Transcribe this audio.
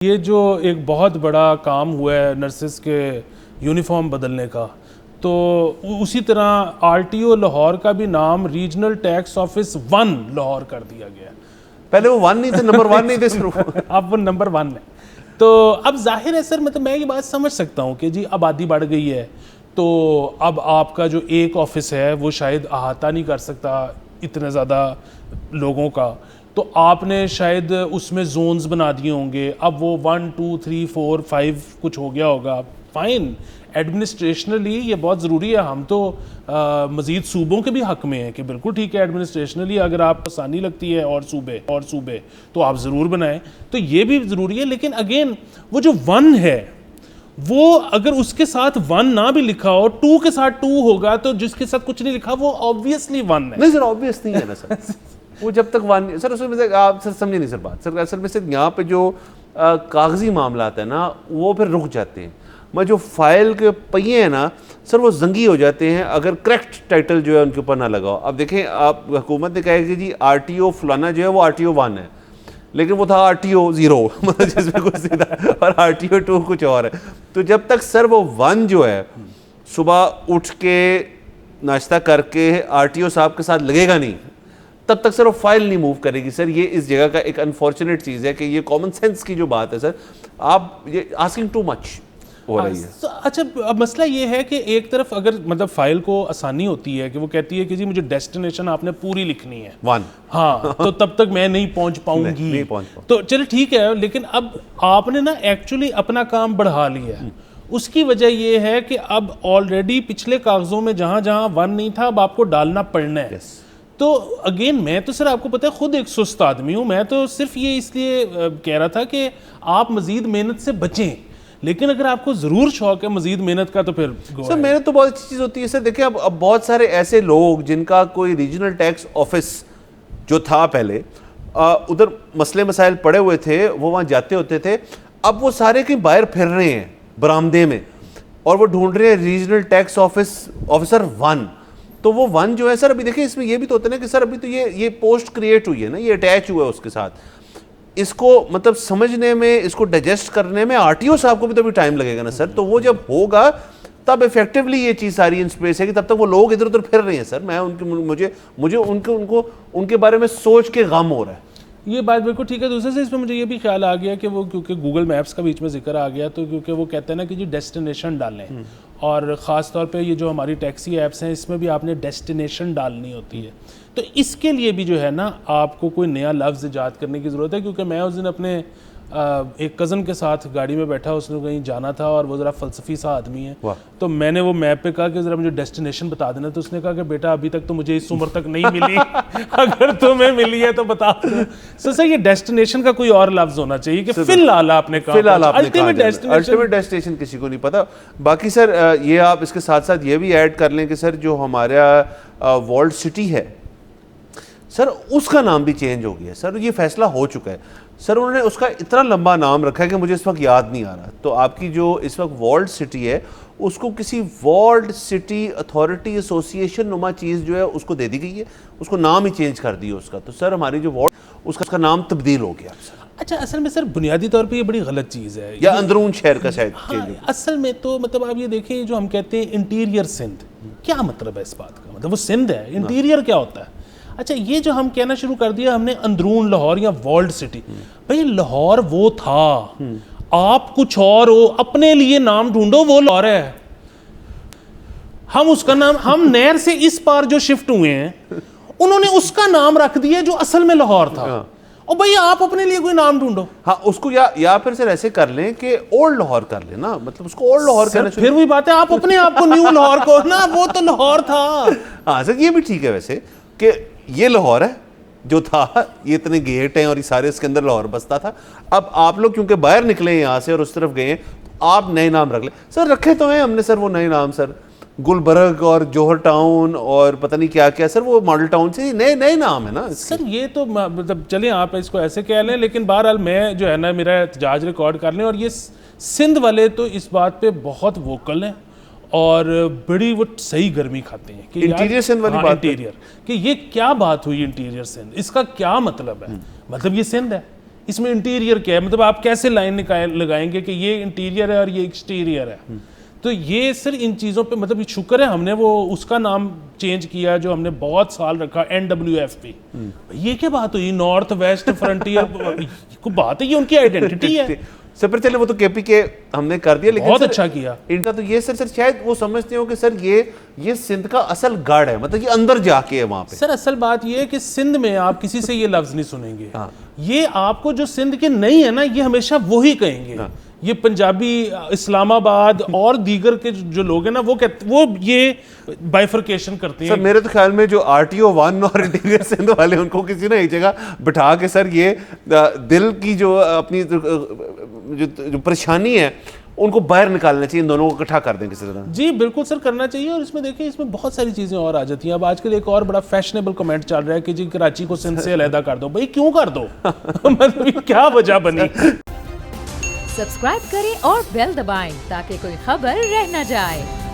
یہ جو ایک بہت بڑا کام ہوا ہے نرسز کے یونیفارم بدلنے کا، تو اسی طرح آر ٹی او لاہور کا بھی نام ریجنل ٹیکس آفس 1 لاہور کر دیا گیا. پہلے وہ 1 نہیں تھے، نمبر 1 نہیں تھے صرف. اب وہ نمبر 1 ہے. تو اب ظاہر ہے سر، مطلب میں یہ بات سمجھ سکتا ہوں کہ جی آبادی بڑھ گئی ہے، تو اب آپ کا جو ایک آفس ہے وہ شاید احاطہ نہیں کر سکتا اتنے زیادہ لوگوں کا، تو آپ نے شاید اس میں زونز بنا دیے ہوں گے. اب وہ 1 2 3 4 5 کچھ ہو گیا ہوگا. فائن، ایڈمنسٹریشنلی یہ بہت ضروری ہے. ہم تو مزید صوبوں کے بھی حق میں ہیں کہ بالکل ٹھیک ہے، ایڈمنسٹریشنلی اگر آپ آسانی لگتی ہے اور صوبے تو آپ ضرور بنائیں، تو یہ بھی ضروری ہے. لیکن اگین وہ جو 1 ہے، وہ اگر اس کے ساتھ 1 نہ بھی لکھا ہو، 2 کے ساتھ 2 ہوگا، تو جس کے ساتھ کچھ نہیں لکھا وہ obviously 1 ہے. نہیں سر، obvious نہیں ہے نا سر. وہ جب تک 1 سر، اس میں آپ سر سمجھے نہیں سر بات. سر اصل میں صرف یہاں پہ جو کاغذی معاملات ہیں نا، وہ پھر رک جاتے ہیں. میں جو فائل کے پہیے ہیں نا سر، وہ زنگی ہو جاتے ہیں اگر کریکٹ ٹائٹل جو ہے ان کے اوپر نہ لگاؤ. اب دیکھیں، آپ حکومت نے کہا ہے کہ جی آر ٹی او فلانا جو ہے وہ آر ٹی او 1 ہے، لیکن وہ تھا آر ٹی او 0 جس میں کچھ نہیں تھا، اور آر ٹی او 2 کچھ اور ہے. تو جب تک سر وہ 1 جو ہے صبح اٹھ کے ناشتہ کر کے آر ٹی او صاحب کے ساتھ لگے گا نہیں، تب تک سر وہ فائل نہیں موو کرے گی. سر یہ اس جگہ کا ایک انفارچونیٹ چیز ہے کہ یہ کامن سینس کی جو بات ہے سر، آپ یہ آسکنگ ٹو مچ ہو رہی ہے. اچھا، اب مسئلہ یہ ہے کہ ایک طرف اگر مطلب فائل کو آسانی ہوتی ہے کہ وہ کہتی ہے کہ جی مجھے ڈیسٹینیشن آپ نے پوری لکھنی ہے 1 ہاں، تو تب تک میں نہیں پہنچ پاؤں گی، تو چلے ٹھیک ہے. لیکن اب آپ نے نا ایکچولی اپنا کام بڑھا لیا ہے. اس کی وجہ یہ ہے کہ اب آلریڈی پچھلے کاغذوں میں جہاں 1 نہیں تھا، اب آپ کو ڈالنا پڑنا ہے. تو اگین میں تو سر آپ کو پتہ ہے خود ایک سست آدمی ہوں. میں تو صرف یہ اس لیے کہہ رہا تھا کہ آپ مزید محنت سے بچیں، لیکن اگر آپ کو ضرور شوق ہے مزید محنت کا تو پھر سر محنت تو بہت اچھی چیز ہوتی ہے. سر دیکھیں، اب بہت سارے ایسے لوگ جن کا کوئی ریجنل ٹیکس آفس جو تھا پہلے، ادھر مسئلے مسائل پڑے ہوئے تھے، وہ وہاں جاتے ہوتے تھے. اب وہ سارے کہیں باہر پھر رہے ہیں برآمدے میں، اور وہ ڈھونڈ رہے ہیں ریجنل ٹیکس آفیسر 1. تو وہ 1 جو ہے سر، ابھی دیکھیں اس میں یہ بھی تو ہوتا ہے نا کہ سر ابھی تو یہ پوسٹ کریٹ ہوئی ہے نا، یہ اٹیچ ہوا ہے اس کے ساتھ. اس کو مطلب سمجھنے میں، اس کو ڈائجسٹ کرنے میں آر ٹی او صاحب کو بھی تو بھی ٹائم لگے گا نا سر. تو وہ جب ہوگا تب افیکٹولی یہ چیز ساری ان سپیس ہے کہ تب تک وہ لوگ ادھر ادھر پھر رہے ہیں سر. میں مجھے ان کے بارے میں سوچ کے غم ہو رہا ہے. یہ بات بالکل ٹھیک ہے. دوسرے سے اس میں مجھے یہ بھی خیال آ گیا کہ وہ کیونکہ گوگل میپس کا بیچ میں ذکر آ گیا، تو کیونکہ وہ کہتے ہیں نا کہ جی ڈیسٹینیشن ڈالیں، اور خاص طور پہ یہ جو ہماری ٹیکسی ایپس ہیں اس میں بھی آپ نے ڈیسٹینیشن ڈالنی ہوتی ہے. تو اس کے لیے بھی جو ہے نا آپ کو کوئی نیا لفظ ایجاد کرنے کی ضرورت ہے. کیونکہ میں اس دن اپنے ایک کزن کے ساتھ گاڑی میں بیٹھا، اس نے کہیں جانا تھا اور وہ ذرا فلسفی سا آدمی ہے، تو میں نے وہ میپ پہ کہا کہ ذرا مجھے ڈیسٹینیشن بتا دینا. تو اس نے کہا کہ بیٹا ابھی تک تو مجھے اس عمر تک نہیں ملی، اگر تمہیں ملی ہے تو بتا دو. سر یہ ڈیسٹینیشن کا کوئی اور لفظ ہونا چاہیے کہ فی الحال آپ نے کہا الٹیمیٹ ڈیسٹینیشن کسی کو نہیں پتا. باقی سر یہ آپ اس کے ساتھ ساتھ یہ بھی ایڈ کر لیں کہ سر جو ہمارا ورلڈ سٹی ہے سر، اس کا نام بھی چینج ہو گیا. سر یہ فیصلہ ہو چکا ہے سر. انہوں نے اس کا اتنا لمبا نام رکھا ہے کہ مجھے اس وقت یاد نہیں آ رہا. تو آپ کی جو اس وقت ورلڈ سٹی ہے، اس کو کسی ورلڈ سٹی اتھارٹی ایسوسیشن نما چیز جو ہے اس کو دے دی گئی ہے. اس کو نام ہی چینج کر دیا اس کا. تو سر ہماری جو ورلڈ، اس کا نام تبدیل ہو گیا سر. اچھا، اصل میں سر بنیادی طور پہ یہ بڑی غلط چیز ہے، یا اندرون شہر کا شاید چینج. اصل میں تو مطلب آپ یہ دیکھیں، جو ہم کہتے ہیں انٹیریئر سندھ، کیا مطلب ہے اس بات کا؟ مطلب وہ سندھ ہے، انٹیریئر کیا ہوتا ہے؟ اچھا، یہ جو ہم کہنا شروع کر دیا ہم نے اندرون لاہور یا ورلڈ سٹی. بھئی لاہور وہ تھا، آپ کچھ اور ہو، اپنے لیے نام ڈھونڈو. وہ لاہور ہے، ہم اس کا نام، ہم نہر سے اس پار جو شفٹ ہوئے ہیں انہوں نے اس کا نام رکھ دیا جو اصل میں لاہور تھا. اور بھئی آپ اپنے لیے کوئی نام ڈھونڈو. ہاں، اس کو یا پھر سر ایسے کر لیں کہ اولڈ لاہور کر لیں نا، مطلب اس کو اولڈ لاہور کرنا. پھر وہی بات ہے، آپ اپنے آپ کو نیو لاہور کو نا، وہ تو لاہور تھا. ہاں سر، یہ بھی ٹھیک ہے ویسے کہ یہ لاہور ہے جو تھا، یہ اتنے گیٹ ہیں اور یہ سارے اس کے اندر لاہور بستا تھا. اب آپ لوگ کیونکہ باہر نکلے ہیں یہاں سے اور اس طرف گئے ہیں، آپ نئے نام رکھ لیں. سر رکھے تو ہیں ہم نے سر وہ نئے نام، سر گلبرگ اور جوہر ٹاؤن اور پتہ نہیں کیا کیا سر، وہ ماڈل ٹاؤن سے نئے نام ہے نا سر. یہ تو مطلب چلیں آپ اس کو ایسے کہہ لیں، لیکن بہرحال میں جو ہے نا میرا احتجاج ریکارڈ کر لیں. اور یہ سندھ والے تو اس بات پہ بہت ووکل ہیں اور بڑی وہ صحیح گرمی کھاتے ہیں کہ انٹیریئر سندھ والی بات، انٹیریئر کہ یہ کیا بات ہوئی انٹیریئر سندھ، اس کا کیا مطلب ہے؟ مطلب یہ سندھ ہے، اس میں انٹیریئر کیا ہے, مطلب آپ کیسے لائن لگائیں گے کہ یہ انٹیریئر ہے اور یہ ایکسٹیریئر ہے. تو یہ سر ان چیزوں پہ مطلب شکر ہے ہم نے وہ اس کا نام چینج کیا جو ہم نے بہت سال رکھا NWFP. یہ کیا بات ہوئی, نارتھ ویسٹ فرنٹیئر کو بات ہے, یہ ان کی آئیڈینٹی ہے. سر پر چلے وہ تو KP کے ہم نے کر دیا, لیکن بہت اچھا کیا ان کا تو یہ سر شاید وہ سمجھتے ہو کہ سر یہ سندھ کا اصل گڑھ ہے, مطلب یہ اندر جا کے ہے وہاں پہ. سر اصل بات یہ ہے کہ سندھ میں آپ کسی سے یہ لفظ نہیں سنیں گے, یہ آپ کو جو سندھ کے نہیں ہے نا یہ ہمیشہ وہی کہیں گے. یہ پنجابی, اسلام آباد اور دیگر کے جو لوگ ہیں نا وہ یہ بائیفرکیشن کرتے ہیں. سر میرے تو خیال میں جو RTO 1 اور انٹیریئر سندھ والے ان کو کسی نے ایک جگہ بٹھا کے سر یہ دل کی جو اپنی جو پریشانی ہے ان کو باہر نکالنا چاہیے, ان دونوں کو اکٹھا کر دیں کسی طرح. جی بالکل سر کرنا چاہیے. اور اس میں دیکھیں اس میں بہت ساری چیزیں اور آ جاتی ہیں. اب آج کل ایک اور بڑا فیشنیبل کمنٹ چل رہا ہے کہ جی کراچی کو سندھ سے علیحدہ کر دو. بھائی کیوں کر دو, مطلب کیا وجہ بنی. سبسکرائب کریں اور بیل دبائیں تاکہ کوئی خبر رہ نہ جائے.